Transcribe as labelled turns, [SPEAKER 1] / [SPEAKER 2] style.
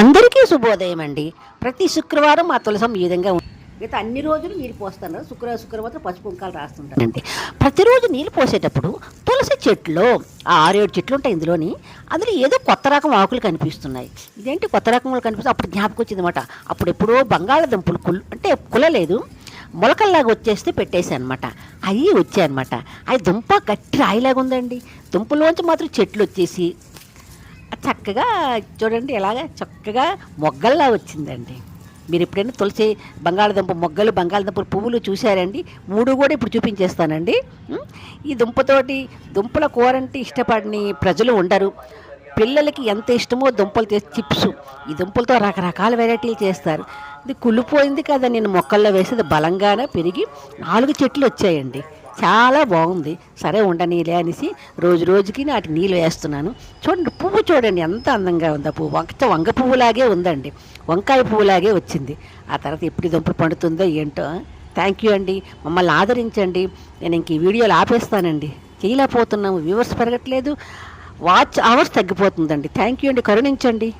[SPEAKER 1] అందరికీ శుభోదయం అండి. ప్రతి శుక్రవారం మా తులసం ఈ విధంగా మిగతా అన్ని రోజులు నీళ్ళు పోస్తాను. శుక్రవారం మాత్రం పసుపు కుంకాలు రాస్తుంటానండి. ప్రతిరోజు నీళ్ళు పోసేటప్పుడు తులసి చెట్లు 6-7 చెట్లు ఉంటాయి ఇందులోని. అందులో ఏదో కొత్త రకం ఆకులు కనిపిస్తున్నాయి. ఇదేంటి కొత్త రకములు కనిపిస్తుంది? అప్పుడు జ్ఞాపకం వచ్చింది అనమాట. అప్పుడు ఎప్పుడో బంగాళదుంపలు అంటే కులలేదు, మొలకల్లాగా వచ్చేస్తే పెట్టేశాను అనమాట. అవి వచ్చాయన్నమాట. అవి దుంప గట్టి రాయిలాగా ఉందండి. దుంపలోంచి మాత్రం చెట్లు వచ్చేసి చక్కగా చూడండి ఎలాగా చక్కగా మొగ్గల్లా వచ్చిందండి. మీరు ఎప్పుడైనా తులసి బంగాళదుంప మొగ్గలు, బంగాళదుంప పువ్వులు చూశారండి? 3 కూడా ఇప్పుడు చూపించేస్తానండి. ఈ దుంపల కూర అంటే ఇష్టపడని ప్రజలు ఉండరు. పిల్లలకి ఎంత ఇష్టమో దుంపలు చేసి చిప్స్, ఈ దుంపలతో రకరకాల వెరైటీలు చేస్తారు. ఇది కుళ్ళిపోయింది కదా, నేను మొక్కల్లో వేసేది బలంగానే పెరిగి 4 చెట్లు వచ్చాయండి. చాలా బాగుంది. సరే ఉండనీలే అనేసి రోజు రోజుకి నాటి నీళ్ళు వేస్తున్నాను. చూడండి పువ్వు చూడండి ఎంత అందంగా ఉంది. ఆ పువ్వు వంగ పువ్వులాగే ఉందండి, వంకాయ పువ్వులాగే వచ్చింది. ఆ తర్వాత ఎప్పుడు దుంప పండుతుందో ఏంటో. థ్యాంక్ యూ అండి, మమ్మల్ని ఆదరించండి. నేను ఇంక ఈ వీడియోలు ఆపేస్తానండి, చేయలేకపోతున్నాము. వ్యూవర్స్ పెరగట్లేదు, వాచ్ అవర్స్ తగ్గిపోతుందండి. థ్యాంక్ యూ అండి, కరుణించండి.